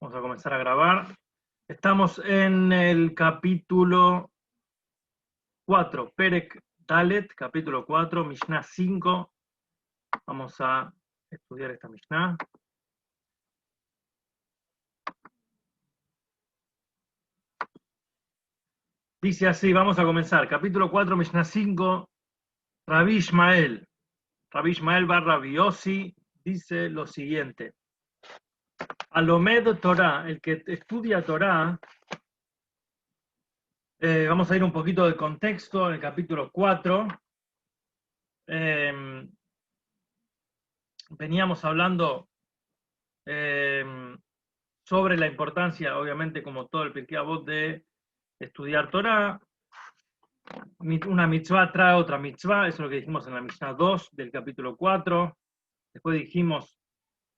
Vamos a comenzar a grabar. Estamos en el capítulo 4, Perek Dalet, capítulo 4, Mishnah 5. Vamos a estudiar esta Mishnah. Dice así, vamos a comenzar. Capítulo 4, Mishnah 5, Rabbi Ishmael. Rabbi Ishmael bar Rabbi Yossi dice lo siguiente. Alomed Torah, el que estudia Torah, vamos a ir un poquito de contexto en el capítulo 4. Veníamos hablando sobre la importancia, obviamente, como todo el Pirkei Avot, de estudiar Torah. Una mitzvah trae otra mitzvah, eso es lo que dijimos en la Mishnah 2 del capítulo 4. Después dijimos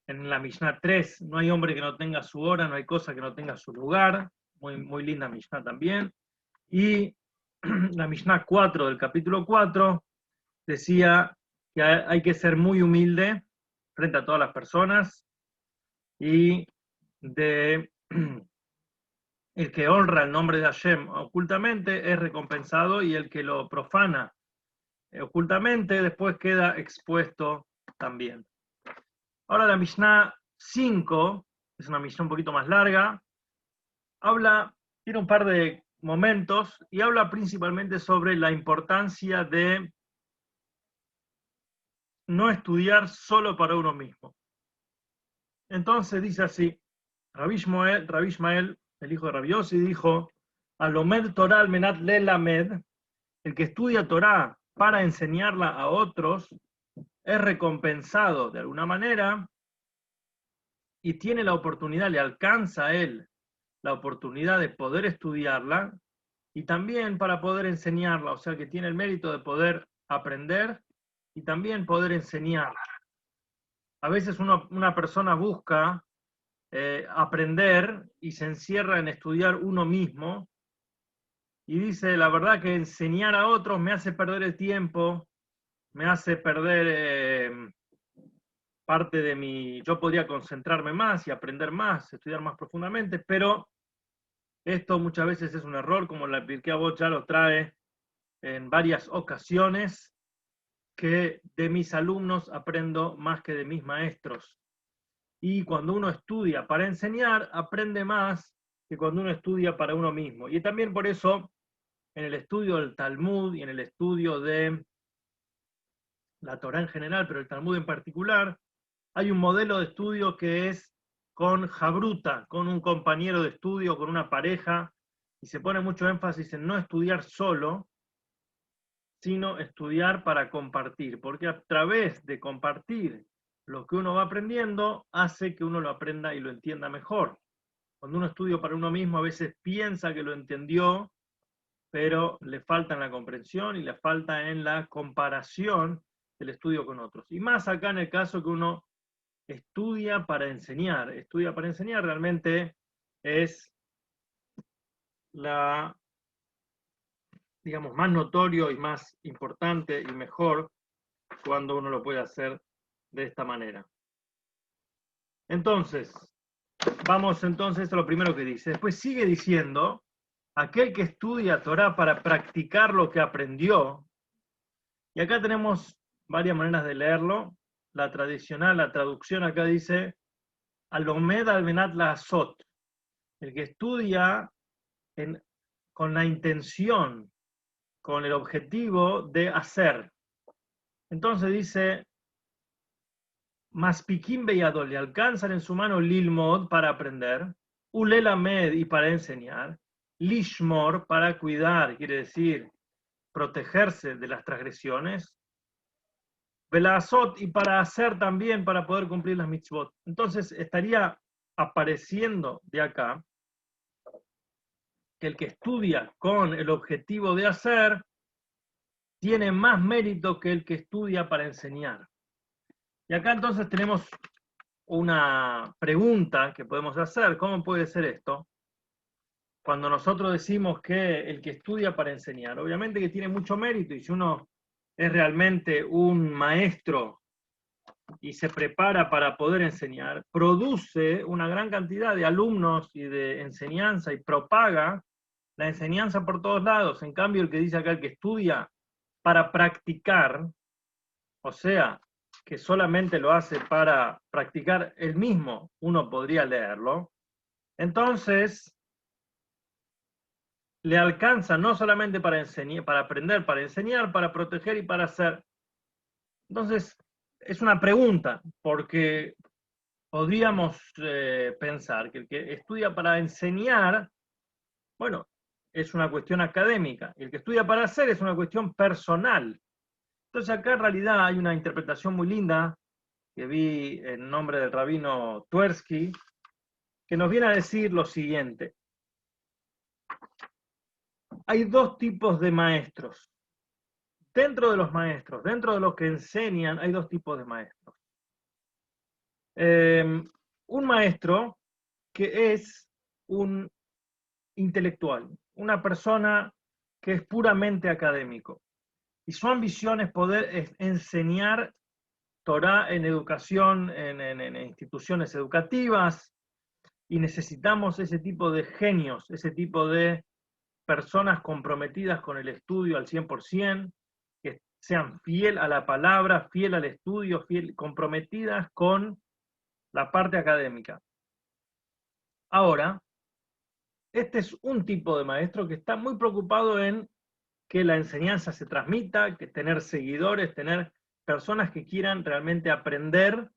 en la Mishnah 3, no hay hombre que no tenga su hora, no hay cosa que no tenga su lugar. Muy, muy linda Mishnah también. Y la Mishnah 4 del capítulo 4 decía que hay que ser muy humilde frente a todas las personas y de el que honra el nombre de Hashem ocultamente es recompensado y el que lo profana ocultamente después queda expuesto también. Ahora la Mishnah 5, es una Mishnah un poquito más larga, tiene un par de momentos y habla principalmente sobre la importancia de no estudiar solo para uno mismo. Entonces dice así, Rabbi Ishmael, el hijo de Rabbi Yossi, dijo, Alomed Torah al menat lelamed, el que estudia Torah para enseñarla a otros, es recompensado de alguna manera y tiene la oportunidad, le alcanza a él la oportunidad de poder estudiarla y también para poder enseñarla, o sea que tiene el mérito de poder aprender y también poder enseñarla. A veces una persona busca aprender y se encierra en estudiar uno mismo y dice, la verdad que enseñar a otros me hace perder el tiempo, me hace perder parte de yo podría concentrarme más y aprender más, estudiar más profundamente, pero esto muchas veces es un error, como la Pirkei Avot ya lo trae en varias ocasiones, que de mis alumnos aprendo más que de mis maestros. Y cuando uno estudia para enseñar, aprende más que cuando uno estudia para uno mismo. Y también por eso, en el estudio del Talmud y en el estudio de la Torah en general, pero el Talmud en particular, hay un modelo de estudio que es con jabruta, con un compañero de estudio, con una pareja, y se pone mucho énfasis en no estudiar solo, sino estudiar para compartir, porque a través de compartir lo que uno va aprendiendo, hace que uno lo aprenda y lo entienda mejor. Cuando uno estudia para uno mismo, a veces piensa que lo entendió, pero le falta en la comprensión y le falta en la comparación del estudio con otros. Y más acá en el caso que uno estudia para enseñar. Estudia para enseñar realmente es digamos, más notorio y más importante y mejor cuando uno lo puede hacer de esta manera. Entonces, vamos entonces a lo primero que dice. Después sigue diciendo, aquel que estudia Torah para practicar lo que aprendió, y acá tenemos varias maneras de leerlo. La tradicional, la traducción acá dice, Alomed al Benat la Azot, el que estudia con la intención, con el objetivo de hacer. Entonces dice, Maspikim Beyadol, le alcanzan en su mano Lilmod para aprender, Ulelamed y para enseñar, Lishmor para cuidar, quiere decir protegerse de las transgresiones, Velazot y para hacer también, para poder cumplir las mitzvot. Entonces estaría apareciendo de acá que el que estudia con el objetivo de hacer tiene más mérito que el que estudia para enseñar. Y acá entonces tenemos una pregunta que podemos hacer. ¿Cómo puede ser esto? Cuando nosotros decimos que el que estudia para enseñar, obviamente que tiene mucho mérito, y si uno es realmente un maestro y se prepara para poder enseñar, produce una gran cantidad de alumnos y de enseñanza y propaga la enseñanza por todos lados. En cambio, el que dice acá, el que estudia para practicar, o sea, que solamente lo hace para practicar él mismo, uno podría leerlo, entonces le alcanza no solamente para enseñar, para aprender, para enseñar, para proteger y para hacer. Entonces, es una pregunta, porque podríamos pensar que el que estudia para enseñar, bueno, es una cuestión académica, y el que estudia para hacer es una cuestión personal. Entonces acá en realidad hay una interpretación muy linda que vi en nombre del rabino Twersky, que nos viene a decir lo siguiente. Hay dos tipos de maestros. Dentro de los maestros, dentro de los que enseñan, hay dos tipos de maestros. Un maestro que es un intelectual, una persona que es puramente académico. Y su ambición es poder enseñar Torah en educación, en instituciones educativas, y necesitamos ese tipo de genios, ese tipo de personas comprometidas con el estudio al 100%, que sean fiel a la palabra, fiel al estudio, comprometidas con la parte académica. Ahora, este es un tipo de maestro que está muy preocupado en que la enseñanza se transmita, que tener seguidores, tener personas que quieran realmente aprender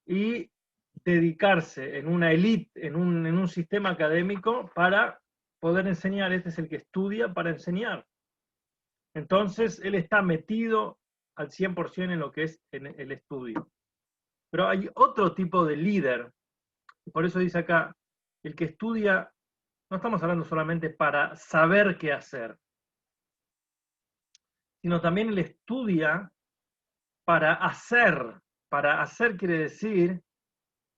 y dedicarse en una élite, en un sistema académico para poder enseñar. Este es el que estudia para enseñar. Entonces, él está metido al 100% en lo que es en el estudio. Pero hay otro tipo de líder, y por eso dice acá, el que estudia, no estamos hablando solamente para saber qué hacer, sino también él estudia para hacer. Para hacer quiere decir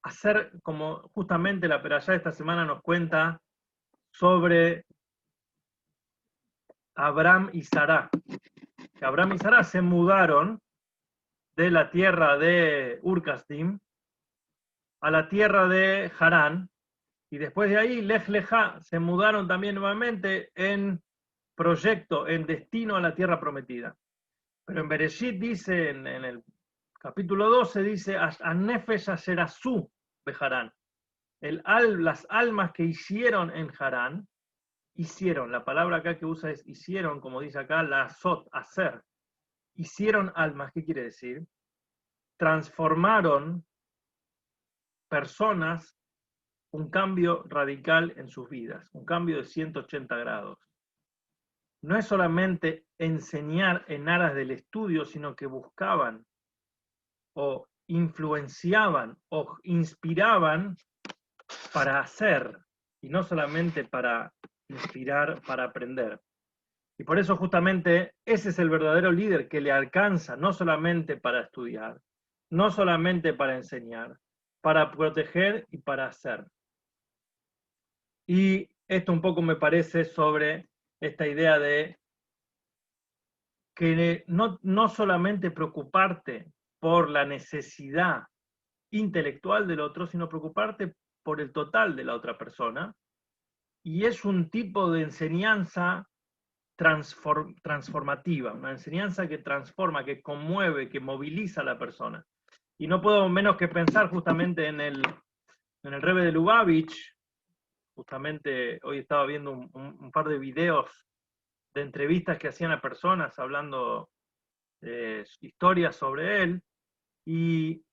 hacer, como justamente la Perashá esta semana nos cuenta sobre Abraham y Sará. Que Abraham y Sará se mudaron de la tierra de Ur-Kasdim a la tierra de Harán, y después de ahí, Lech Lejá, se mudaron también nuevamente en proyecto, en destino a la tierra prometida. Pero en Bereshit dice, en el capítulo 12, dice, An-Nefesh Asherazú Beharán. Las almas que hicieron en Harán, hicieron, la palabra acá que usa es hicieron, como dice acá, la azot, hacer. Hicieron almas, ¿qué quiere decir? Transformaron personas, un cambio radical en sus vidas, un cambio de 180 grados. No es solamente enseñar en aras del estudio, sino que buscaban o influenciaban o inspiraban para hacer, y no solamente para inspirar, para aprender. Y por eso justamente ese es el verdadero líder que le alcanza no solamente para estudiar, no solamente para enseñar, para proteger y para hacer. Y esto un poco me parece sobre esta idea de que no solamente preocuparte por la necesidad intelectual del otro, sino preocuparte por el total de la otra persona. Y es un tipo de enseñanza transformativa, una enseñanza que transforma, que conmueve, que moviliza a la persona. Y no puedo menos que pensar justamente en el Rebbe de Lubavitch. Justamente hoy estaba viendo un par de videos de entrevistas que hacían a personas hablando historias sobre él, y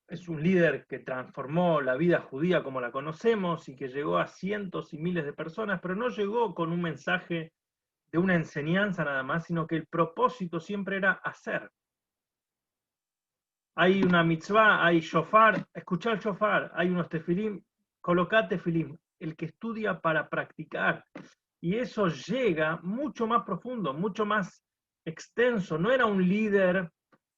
es un líder que transformó la vida judía como la conocemos y que llegó a cientos y miles de personas, pero no llegó con un mensaje de una enseñanza nada más, sino que el propósito siempre era hacer. Hay una mitzvah, hay shofar, escuchar shofar, hay unos tefilim, colocá tefilim, el que estudia para practicar. Y eso llega mucho más profundo, mucho más extenso. No era un líder,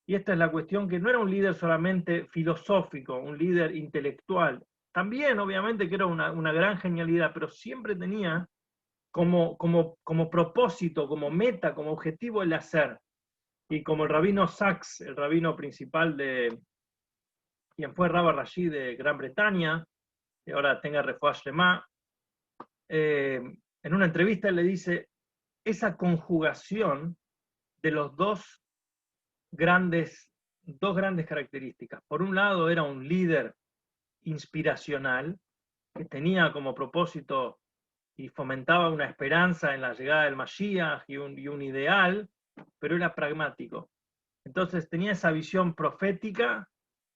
y esta es la cuestión, que no era un líder solamente filosófico, un líder intelectual. También, obviamente, que era una gran genialidad, pero siempre tenía como propósito, como meta, como objetivo el hacer. Y como el rabino Sachs, el rabino principal de quien fue Rabba Rashi de Gran Bretaña, que ahora tenga refuah shlema, en una entrevista él le dice, esa conjugación de los dos grandes características. Por un lado era un líder inspiracional que tenía como propósito y fomentaba una esperanza en la llegada del Mashiach y un ideal, pero era pragmático. Entonces tenía esa visión profética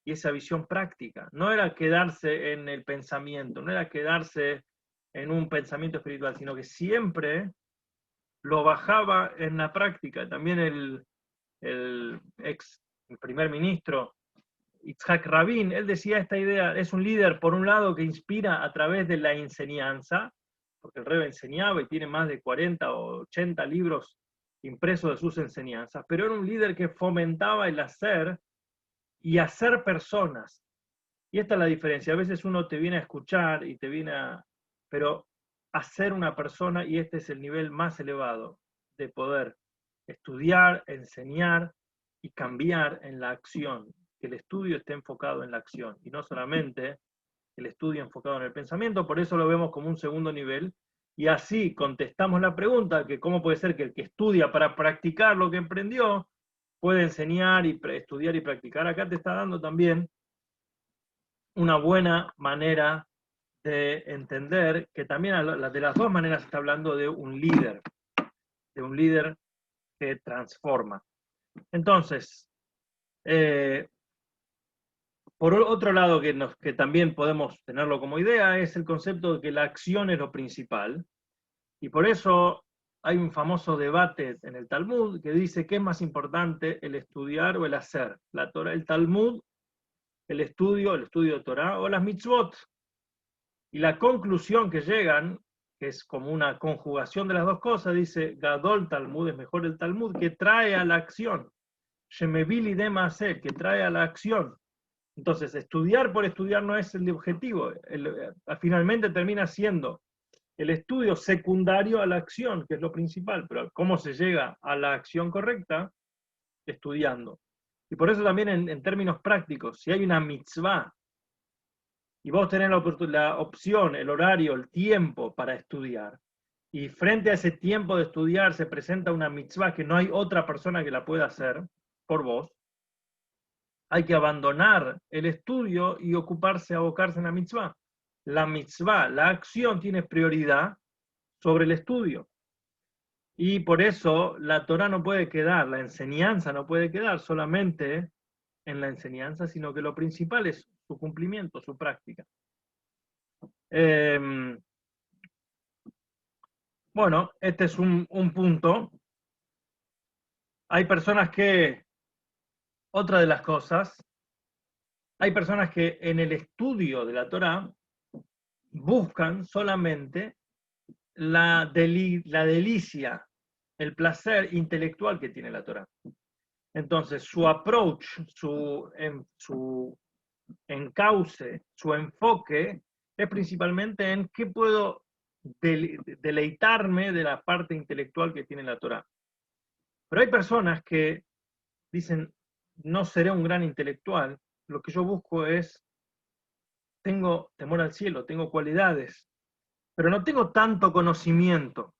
y esa visión práctica. No era quedarse en el pensamiento, no era quedarse en un pensamiento espiritual, sino que siempre lo bajaba en la práctica. También el primer ministro Yitzhak Rabin, él decía esta idea, es un líder por un lado que inspira a través de la enseñanza, porque el Rebbe enseñaba y tiene más de 40 o 80 libros impresos de sus enseñanzas, pero era un líder que fomentaba el hacer y hacer personas. Y esta es la diferencia, a veces uno te viene a escuchar y te viene a... pero hacer una persona, y este es el nivel más elevado de poder estudiar, enseñar y cambiar en la acción, que el estudio esté enfocado en la acción y no solamente el estudio enfocado en el pensamiento. Por eso lo vemos como un segundo nivel y así contestamos la pregunta que cómo puede ser que el que estudia para practicar lo que emprendió puede enseñar y estudiar y practicar. Acá te está dando también una buena manera de entender que también de las dos maneras está hablando de un líder que transforma. Entonces, por otro lado, que también podemos tenerlo como idea, es el concepto de que la acción es lo principal. Y por eso hay un famoso debate en el Talmud que dice que es más importante el estudiar o el hacer. La Torah, el Talmud, el estudio de Torah o las mitzvot. Y la conclusión que llegan, que es como una conjugación de las dos cosas, dice Gadol Talmud, es mejor el Talmud, que trae a la acción. Shemevili de Maaseh, que trae a la acción. Entonces, estudiar por estudiar no es el objetivo. Finalmente termina siendo el estudio secundario a la acción, que es lo principal. Pero ¿cómo se llega a la acción correcta? Estudiando. Y por eso también en términos prácticos, si hay una mitzvah y vos tenés la opción, el horario, el tiempo para estudiar, y frente a ese tiempo de estudiar se presenta una mitzvah que no hay otra persona que la pueda hacer por vos, hay que abandonar el estudio y abocarse en la mitzvah. La mitzvah, la acción tiene prioridad sobre el estudio. Y por eso la Torah no puede quedar, la enseñanza no puede quedar solamente en la enseñanza, sino que lo principal es su cumplimiento, su práctica. Bueno, este es un punto. Hay personas que, otra de las cosas, hay personas que en el estudio de la Torah buscan solamente la delicia, el placer intelectual que tiene la Torah. Entonces, su approach, su encauce, su enfoque es principalmente en qué puedo deleitarme de la parte intelectual que tiene la Torah. Pero hay personas que dicen, no seré un gran intelectual, lo que yo busco es, tengo temor al cielo, tengo cualidades, pero no tengo tanto conocimiento.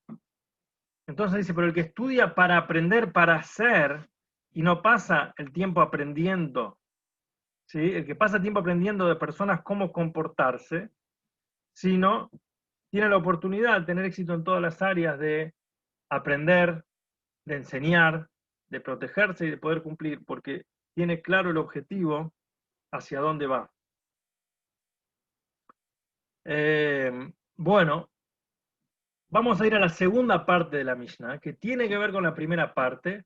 Entonces dice, pero el que estudia para aprender, para hacer, y no pasa el tiempo aprendiendo, ¿sí? El que pasa tiempo aprendiendo de personas cómo comportarse, sino tiene la oportunidad de tener éxito en todas las áreas de aprender, de enseñar, de protegerse y de poder cumplir, porque tiene claro el objetivo hacia dónde va. Bueno, vamos a ir a la segunda parte de la Mishnah, que tiene que ver con la primera parte,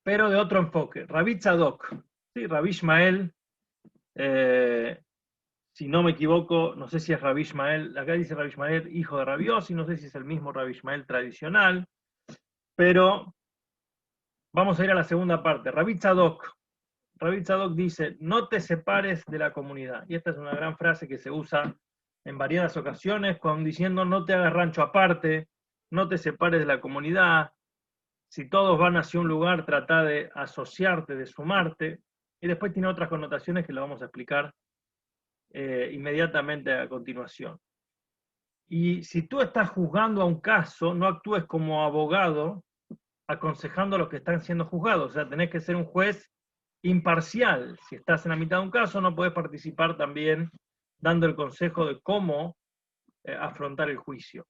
pero de otro enfoque. Rabbi Tzadok, ¿sí? Rabbi Ishmael, si no me equivoco, no sé si es Rabbi Ishmael, acá dice Rabbi Ishmael, hijo de Rabbi Yossi, no sé si es el mismo Rabbi Ishmael tradicional, pero vamos a ir a la segunda parte. Rabbi Tzadok dice, no te separes de la comunidad. Y esta es una gran frase que se usa en variadas ocasiones, diciendo no te hagas rancho aparte, no te separes de la comunidad, Si todos van hacia un lugar, trata de asociarte, de sumarte, y después tiene otras connotaciones que lo vamos a explicar inmediatamente a continuación. Y si tú estás juzgando a un caso, no actúes como abogado aconsejando a los que están siendo juzgados. O sea, tenés que ser un juez imparcial. Si estás en la mitad de un caso, no podés participar también dando el consejo de cómo afrontar el juicio.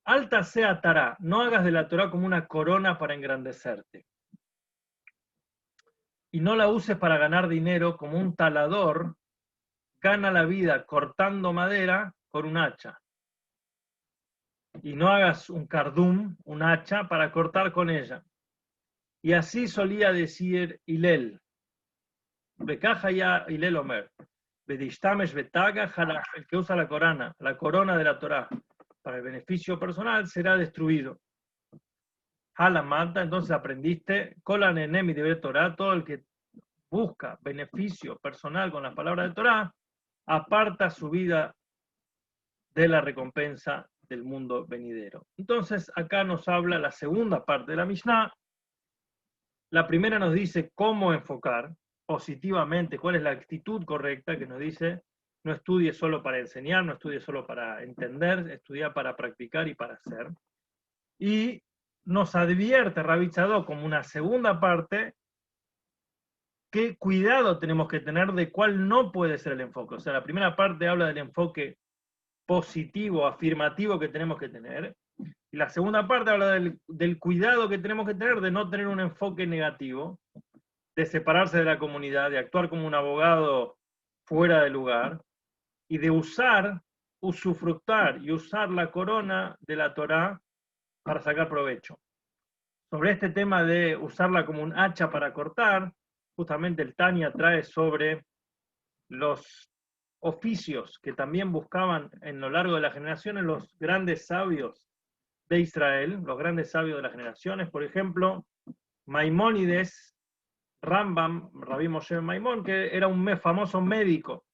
Alta sea Tará, no hagas de la Torá como una corona para engrandecerte. Y no la uses para ganar dinero como un talador gana la vida cortando madera con un hacha. Y no hagas un cardum, un hacha, para cortar con ella. Y así solía decir Hillel. Becaja ya Hillel Omer. Bedishtamesh betaga jalach, el que usa la corona de la Torá, para el beneficio personal, será destruido. Halamanta, entonces aprendiste, Kolan enemi de Torá, todo el que busca beneficio personal con las palabras de Torá, aparta su vida de la recompensa del mundo venidero. Entonces, acá nos habla la segunda parte de la Mishnah. La primera nos dice cómo enfocar positivamente, cuál es la actitud correcta, que nos dice, no estudie solo para enseñar, no estudie solo para entender, estudia para practicar y para hacer. Y nos advierte Rabbi Tzadok como una segunda parte, qué cuidado tenemos que tener de cuál no puede ser el enfoque. O sea, la primera parte habla del enfoque positivo, afirmativo que tenemos que tener. Y la segunda parte habla del cuidado que tenemos que tener de no tener un enfoque negativo, de separarse de la comunidad, de actuar como un abogado fuera de lugar y de usufructar y usar la corona de la Torá para sacar provecho. Sobre este tema de usarla como un hacha para cortar, justamente el Tania trae sobre los oficios que también buscaban en lo largo de las generaciones los grandes sabios de Israel, los grandes sabios de las generaciones, por ejemplo, Maimónides, Rambam, Rabbi Moshe Maimón, que era un famoso médico,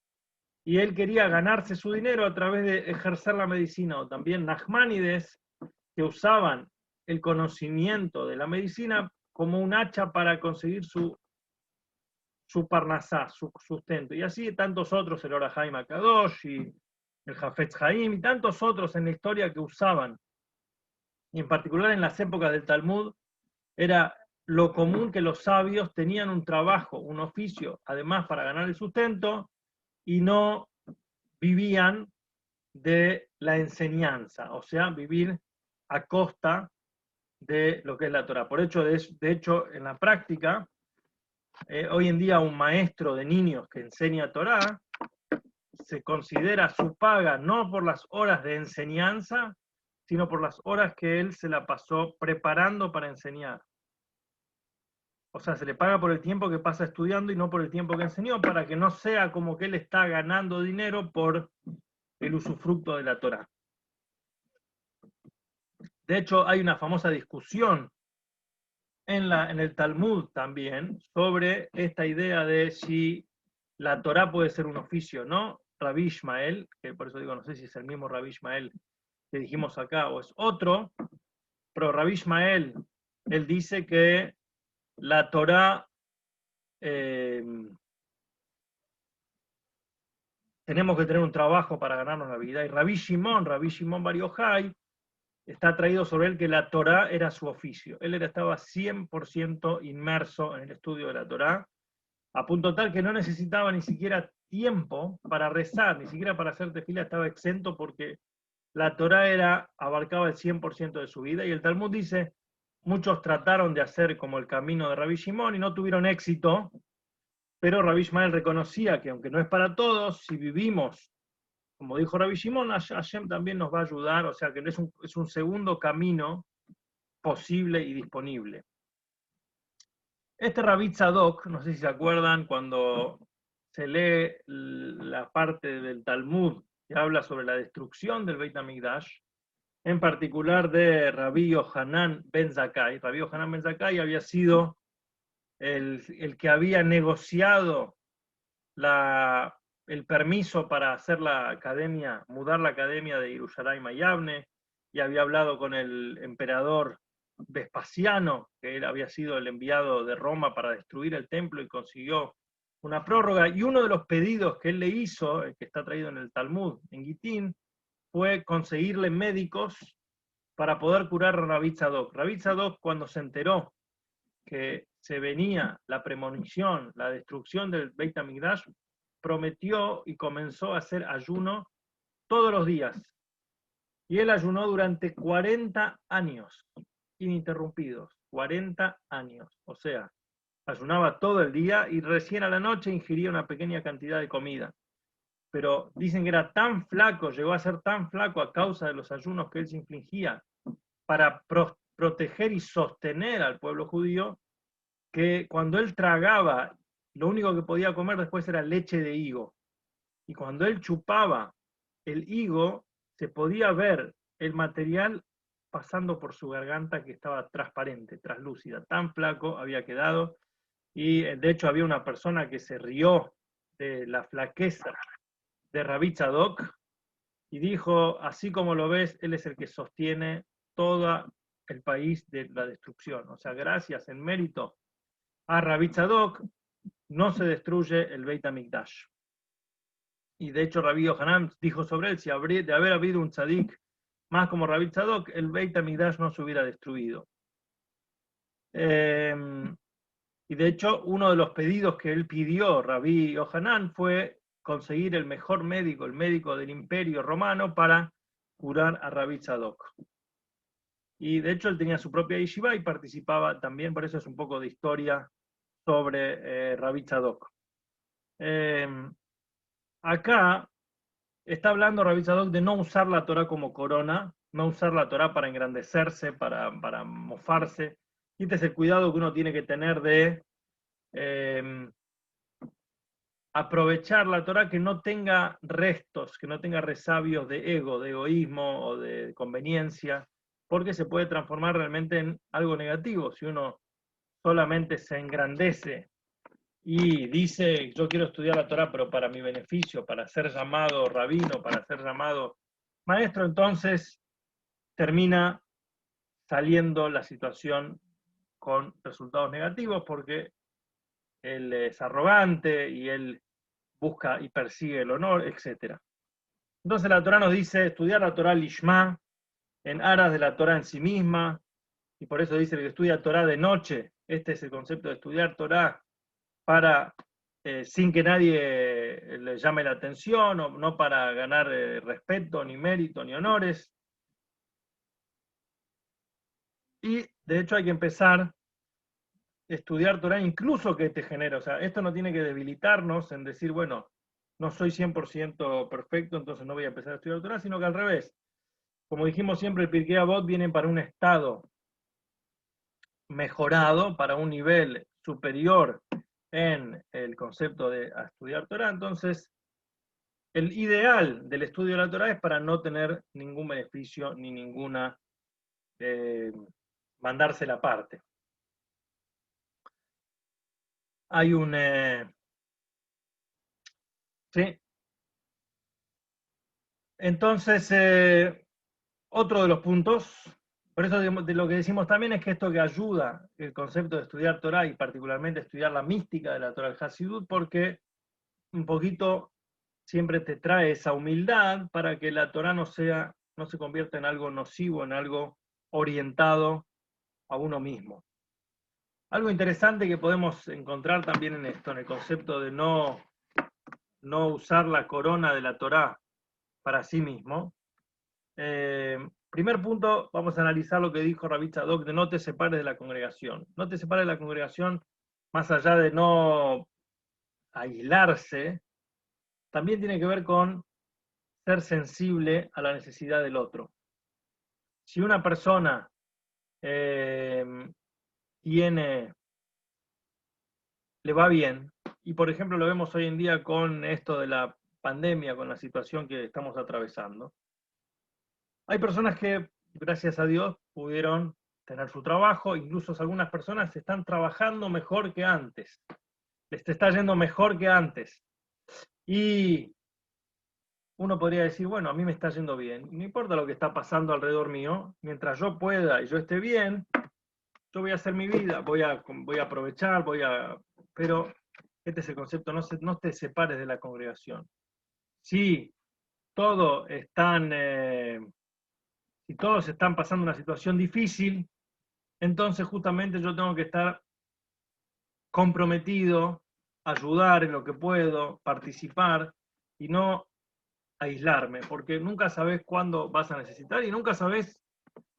y él quería ganarse su dinero a través de ejercer la medicina, o también Nachmanides, que usaban el conocimiento de la medicina como un hacha para conseguir su parnasá, su sustento. Y así tantos otros, el Ora Haim Akadosh y el Jafetz Haim, y tantos otros en la historia que usaban. Y en particular en las épocas del Talmud, era lo común que los sabios tenían un trabajo, un oficio, además para ganar el sustento, y no vivían de la enseñanza, o sea, vivir a costa de lo que es la Torah. Por hecho, de hecho, en la práctica, hoy en día un maestro de niños que enseña Torah se considera su paga no por las horas de enseñanza, sino por las horas que él se la pasó preparando para enseñar. O sea, se le paga por el tiempo que pasa estudiando y no por el tiempo que enseñó, para que no sea como que él está ganando dinero por el usufructo de la Torá. De hecho, hay una famosa discusión en el Talmud también sobre esta idea de si la Torá puede ser un oficio, ¿no? Rabbi Ishmael, que por eso digo, no sé si es el mismo Rabbi Ishmael que dijimos acá o es otro, pero Rabbi Ishmael, él dice que la Torá tenemos que tener un trabajo para ganarnos la vida. Y Rabbi Shimon Bar Yochai, está traído sobre él que la Torá era su oficio. Él estaba 100% inmerso en el estudio de la Torá, a punto tal que no necesitaba ni siquiera tiempo para rezar, ni siquiera para hacer tefila, estaba exento porque la Torá abarcaba el 100% de su vida. Y el Talmud dice, muchos trataron de hacer como el camino de Rabbi Shimon y no tuvieron éxito, pero Rabbi Ishmael reconocía que aunque no es para todos, si vivimos, como dijo Rabbi Shimon, Hashem también nos va a ayudar, o sea que es un segundo camino posible y disponible. Este Rabbi Tzadok, no sé si se acuerdan, cuando se lee la parte del Talmud que habla sobre la destrucción del Beit HaMikdash, en particular de Rabbi Yohanan Ben Zakkai. Rabbi Yohanan Ben Zakkai había sido el que había negociado el permiso para hacer la academia, mudar la academia de Yerushalayim a Yavne, y había hablado con el emperador Vespasiano, que él había sido el enviado de Roma para destruir el templo y consiguió una prórroga, y uno de los pedidos que él le hizo, el que está traído en el Talmud, en Gitín, fue conseguirle médicos para poder curar a Rabí Tzadok. Rabí Tzadok, cuando se enteró que se venía la premonición, la destrucción del Beit HaMikdash, prometió y comenzó a hacer ayuno todos los días. Y él ayunó durante 40 años, ininterrumpidos, 40 años. O sea, ayunaba todo el día y recién a la noche ingería una pequeña cantidad de comida. Pero dicen que era tan flaco, llegó a ser tan flaco a causa de los ayunos que él se infligía para proteger y sostener al pueblo judío, que cuando él tragaba, lo único que podía comer después era leche de higo. Y cuando él chupaba el higo, se podía ver el material pasando por su garganta, que estaba transparente, traslúcida. Tan flaco había quedado. Y de hecho había una persona que se rió de la flaqueza de Rabí Tzadok y dijo, así como lo ves, él es el que sostiene todo el país de la destrucción. O sea, gracias, en mérito a Rabí Tzadok, no se destruye el Beit HaMikdash. Y de hecho Rabí Yohanan dijo sobre él, si de haber habido un tzadik más como Rabí Tzadok, el Beit HaMikdash no se hubiera destruido. Y de hecho, uno de los pedidos que él pidió, Rabí Yohanan, fue conseguir el mejor médico, el médico del Imperio Romano, para curar a Rabí Tzadok. Y de hecho él tenía su propia yeshiva y participaba también, por eso es un poco de historia sobre Rabí Tzadok. Acá está hablando Rabí Tzadok de no usar la Torah como corona, no usar la Torah para engrandecerse, para mofarse. Y este es el cuidado que uno tiene que tener de aprovechar la Torah, que no tenga restos, que no tenga resabios de ego, de egoísmo o de conveniencia, porque se puede transformar realmente en algo negativo. Si uno solamente se engrandece y dice, yo quiero estudiar la Torah, pero para mi beneficio, para ser llamado rabino, para ser llamado maestro, entonces termina saliendo la situación con resultados negativos, porque él es arrogante y él busca y persigue el honor, etc. Entonces la Torah nos dice estudiar la Torah lishma, en aras de la Torah en sí misma, y por eso dice que estudia Torah de noche. Este es el concepto de estudiar Torah para, sin que nadie le llame la atención, o no para ganar respeto, ni mérito, ni honores. Y de hecho hay que empezar a estudiar Torah incluso que te genera. O sea, esto no tiene que debilitarnos en decir, bueno, no soy 100% perfecto, entonces no voy a empezar a estudiar Torah, sino que al revés. Como dijimos siempre, el Pirkei Avot viene para un estado mejorado, para un nivel superior en el concepto de estudiar Torah. Entonces, el ideal del estudio de la Torah es para no tener ningún beneficio ni ninguna mandarse la parte. Hay un... ¿sí? Entonces, otro de los puntos, por eso de lo que decimos también es que esto que ayuda el concepto de estudiar Torah y particularmente estudiar la mística de la Torah, el Hasidut, porque un poquito siempre te trae esa humildad para que la Torah no se convierta en algo nocivo, en algo orientado a uno mismo. Algo interesante que podemos encontrar también en esto, en el concepto de no usar la corona de la Torah para sí mismo. Primer punto, vamos a analizar lo que dijo Rabí Tzadok de no te separes de la congregación. No te separes de la congregación, más allá de no aislarse, también tiene que ver con ser sensible a la necesidad del otro. Si una persona le va bien, y por ejemplo lo vemos hoy en día con esto de la pandemia, con la situación que estamos atravesando, hay personas que, gracias a Dios, pudieron tener su trabajo, incluso algunas personas están trabajando mejor que antes, les está yendo mejor que antes, y uno podría decir, bueno, a mí me está yendo bien, no importa lo que está pasando alrededor mío, mientras yo pueda y yo esté bien, yo voy a hacer mi vida, voy a aprovechar, pero este es el concepto, no te separes de la congregación. Si todos están, si todos están pasando una situación difícil, entonces justamente yo tengo que estar comprometido, ayudar en lo que puedo, participar y no aislarme, porque nunca sabes cuándo vas a necesitar y nunca sabes,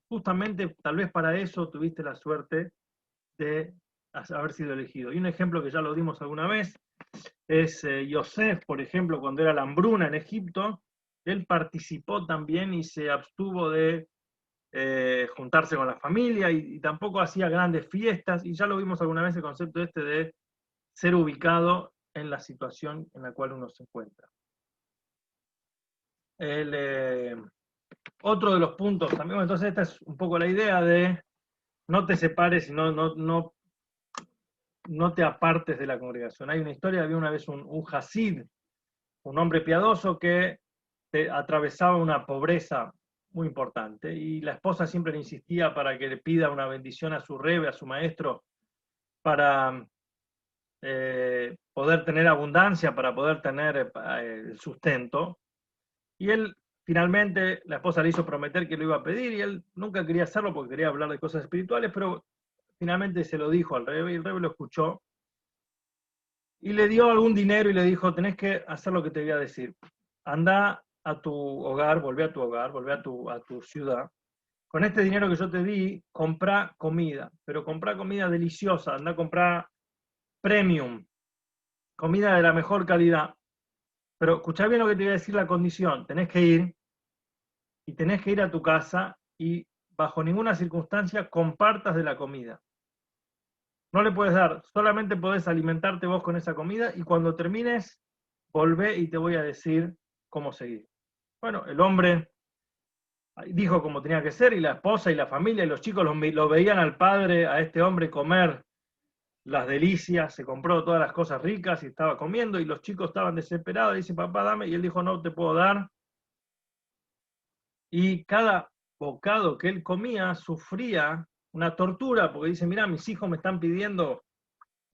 justamente, tal vez para eso tuviste la suerte de haber sido elegido. Y un ejemplo que ya lo dimos alguna vez es Yosef, por ejemplo, cuando era la hambruna en Egipto, él participó también y se abstuvo de juntarse con la familia y tampoco hacía grandes fiestas, y ya lo vimos alguna vez el concepto este de ser ubicado en la situación en la cual uno se encuentra. Otro de los puntos también, entonces esta es un poco la idea de no te separes y no te apartes de la congregación. Hay una historia, había una vez un Hasid, un hombre piadoso que atravesaba una pobreza muy importante y la esposa siempre le insistía para que le pida una bendición a su rebe, a su maestro, para poder tener abundancia, para poder tener el sustento. Y él finalmente, la esposa le hizo prometer que lo iba a pedir y él nunca quería hacerlo porque quería hablar de cosas espirituales, pero finalmente se lo dijo al rebe y el rebe lo escuchó y le dio algún dinero y le dijo, tenés que hacer lo que te voy a decir. Anda a tu hogar, volvé a tu hogar, volvé a tu ciudad. Con este dinero que yo te di, comprá comida, pero comprá comida deliciosa, anda a comprar premium, comida de la mejor calidad. Pero escuchá bien lo que te voy a decir, la condición. Tenés que ir y tenés que ir a tu casa y bajo ninguna circunstancia compartas de la comida. No le puedes dar, solamente podés alimentarte vos con esa comida y cuando termines, volvé y te voy a decir cómo seguir. Bueno, el hombre dijo cómo tenía que ser y la esposa y la familia y los chicos lo veían al padre, a este hombre comer las delicias, se compró todas las cosas ricas y estaba comiendo y los chicos estaban desesperados, dice papá dame, y él dijo no te puedo dar. Y cada bocado que él comía sufría una tortura, porque dice, mira, mis hijos me están pidiendo,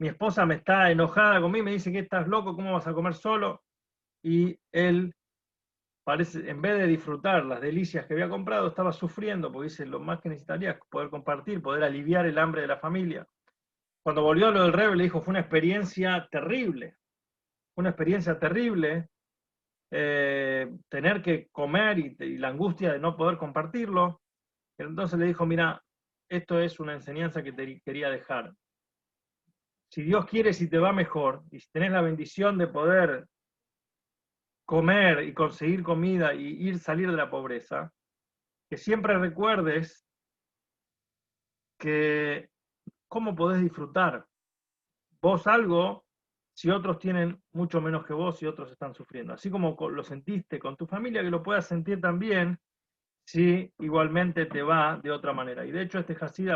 mi esposa me está enojada conmigo, me dice que estás loco, ¿cómo vas a comer solo? Y él parece, en vez de disfrutar las delicias que había comprado, estaba sufriendo, porque dice, lo más que necesitaría es poder compartir, poder aliviar el hambre de la familia. Cuando volvió a lo del rebe, le dijo, fue una experiencia terrible, tener que comer y la angustia de no poder compartirlo. Entonces le dijo, mira, esto es una enseñanza que te quería dejar. Si Dios quiere, si te va mejor, y si tenés la bendición de poder comer y conseguir comida y salir de la pobreza, que siempre recuerdes que cómo podés disfrutar vos algo si otros tienen mucho menos que vos y otros están sufriendo. Así como lo sentiste con tu familia, que lo puedas sentir también si igualmente te va de otra manera. Y de hecho este Hasid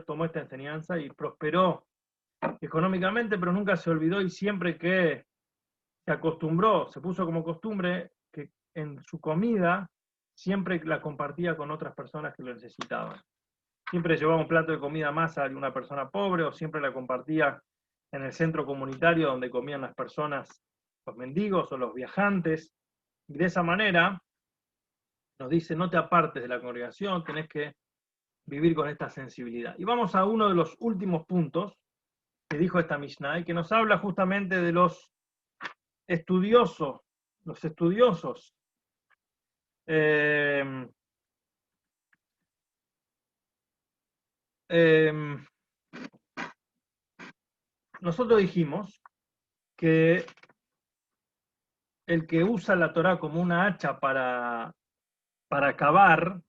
tomó esta enseñanza y prosperó económicamente, pero nunca se olvidó y siempre que se acostumbró, se puso como costumbre que en su comida siempre la compartía con otras personas que lo necesitaban. Siempre llevaba un plato de comida más a una persona pobre o siempre la compartía en el centro comunitario donde comían las personas, los mendigos o los viajantes. Y de esa manera nos dice, no te apartes de la congregación, tenés que vivir con esta sensibilidad. Y vamos a uno de los últimos puntos que dijo esta Mishnah y que nos habla justamente de los estudiosos. Nosotros dijimos que el que usa la Torá como una hacha para cavar,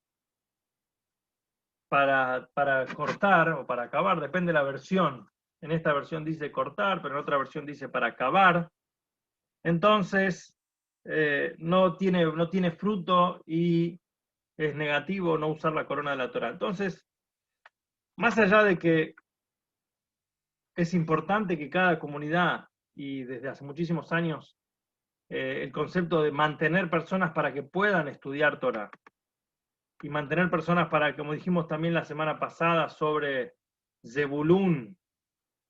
para cortar o para acabar, depende de la versión. En esta versión dice cortar, pero en otra versión dice para acabar. Entonces, no tiene fruto y es negativo no usar la corona de la Torá. Entonces, más allá de que es importante que cada comunidad, y desde hace muchísimos años, el concepto de mantener personas para que puedan estudiar Torá, y mantener personas para, como dijimos también la semana pasada, sobre Zebulún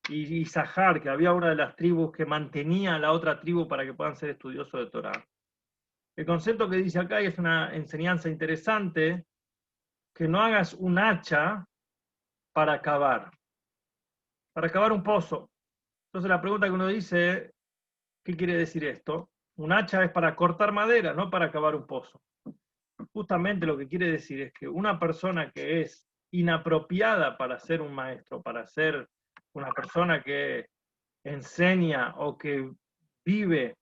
y Isahar, que había una de las tribus que mantenía a la otra tribu para que puedan ser estudiosos de Torah. El concepto que dice acá, y es una enseñanza interesante, que no hagas un hacha para cavar un pozo. Entonces la pregunta que uno dice, ¿qué quiere decir esto? Un hacha es para cortar madera, no para cavar un pozo. Justamente lo que quiere decir es que una persona que es inapropiada para ser un maestro, para ser una persona que enseña o que vive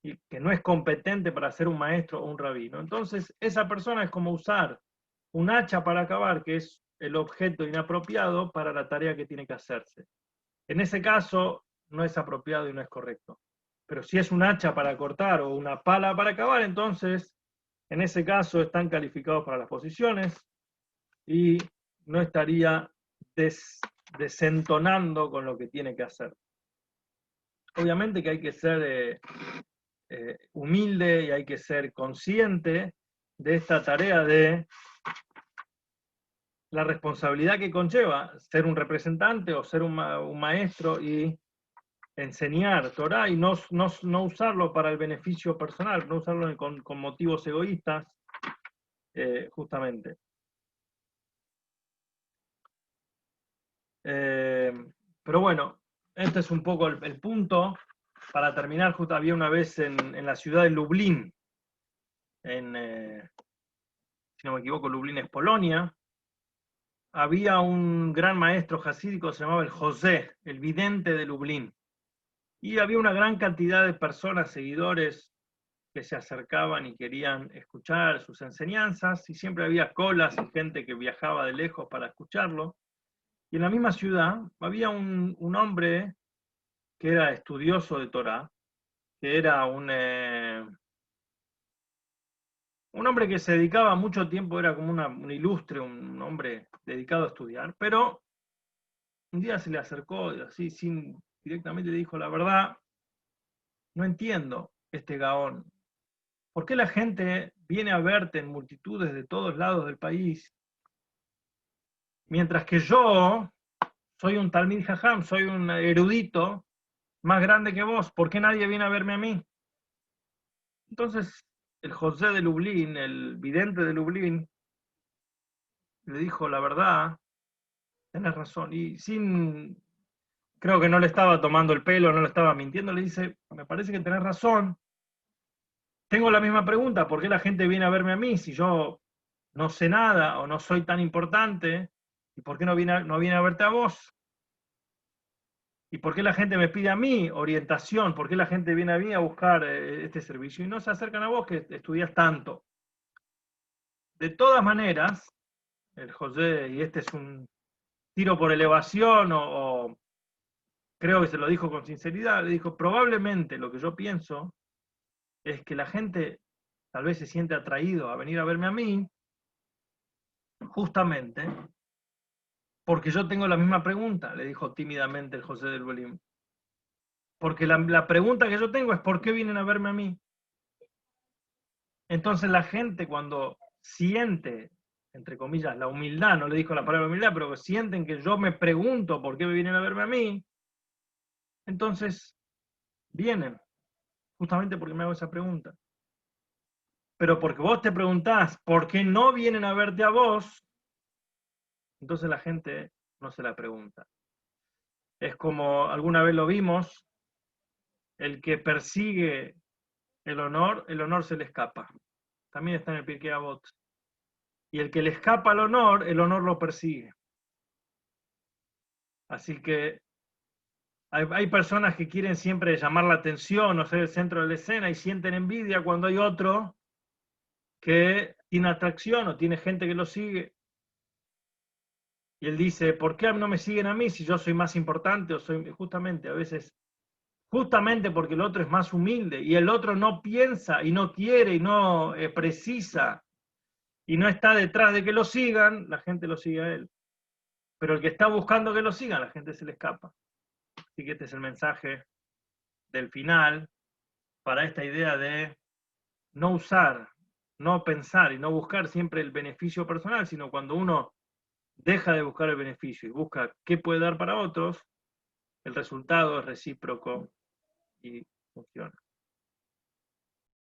y que no es competente para ser un maestro o un rabino, entonces esa persona es como usar un hacha para cavar, que es el objeto inapropiado para la tarea que tiene que hacerse. En ese caso no es apropiado y no es correcto. Pero si es un hacha para cortar o una pala para cavar, entonces en ese caso están calificados para las posiciones y no estaría desentonando con lo que tiene que hacer. Obviamente que hay que ser humilde y hay que ser consciente de esta tarea de la responsabilidad que conlleva ser un representante o ser un maestro y enseñar Torah y no usarlo para el beneficio personal, no usarlo con motivos egoístas, justamente. Pero bueno, este es un poco el punto. Para terminar, justo había una vez en la ciudad de Lublin, si no me equivoco, Lublin es Polonia, había un gran maestro jasídico, se llamaba el José, el vidente de Lublin. Y había una gran cantidad de personas, seguidores, que se acercaban y querían escuchar sus enseñanzas, y siempre había colas y gente que viajaba de lejos para escucharlo. Y en la misma ciudad había un hombre que era estudioso de Torah, que era un hombre que se dedicaba mucho tiempo, era como un ilustre, un hombre dedicado a estudiar, pero un día se le acercó y así, directamente le dijo, la verdad, no entiendo este Gaón. ¿Por qué la gente viene a verte en multitudes de todos lados del país, mientras que yo soy un Talmid Jajam, soy un erudito más grande que vos? ¿Por qué nadie viene a verme a mí? Entonces, el José de Lublin, el vidente de Lublin, le dijo, la verdad, tenés razón. Y creo que no le estaba tomando el pelo, no le estaba mintiendo, le dice, me parece que tenés razón. Tengo la misma pregunta, ¿por qué la gente viene a verme a mí si yo no sé nada o no soy tan importante? ¿Y por qué no viene a verte a vos? ¿Y por qué la gente me pide a mí orientación? ¿Por qué la gente viene a mí a buscar este servicio y no se acercan a vos que estudias tanto? De todas maneras, el José, y este es un tiro por elevación o creo que se lo dijo con sinceridad, le dijo, probablemente lo que yo pienso es que la gente tal vez se siente atraído a venir a verme a mí, justamente porque yo tengo la misma pregunta, le dijo tímidamente el José del Bolín. Porque la pregunta que yo tengo es ¿por qué vienen a verme a mí? Entonces la gente cuando siente, entre comillas, la humildad, no le dijo la palabra humildad, pero sienten que yo me pregunto por qué me vienen a verme a mí, entonces vienen, justamente porque me hago esa pregunta. Pero porque vos te preguntás por qué no vienen a verte a vos, entonces la gente no se la pregunta. Es como alguna vez lo vimos, el que persigue el honor se le escapa. También está en el Pirkei Avot. Y el que le escapa el honor lo persigue. Así que hay personas que quieren siempre llamar la atención o ser el centro de la escena y sienten envidia cuando hay otro que tiene atracción o tiene gente que lo sigue. Y él dice, ¿por qué no me siguen a mí si yo soy más importante o soy justamente a veces, justamente porque el otro es más humilde y el otro no piensa y no quiere y no precisa y no está detrás de que lo sigan, la gente lo sigue a él. Pero el que está buscando que lo sigan, la gente se le escapa. Así que este es el mensaje del final para esta idea de no usar, no pensar y no buscar siempre el beneficio personal, sino cuando uno deja de buscar el beneficio y busca qué puede dar para otros, el resultado es recíproco y funciona.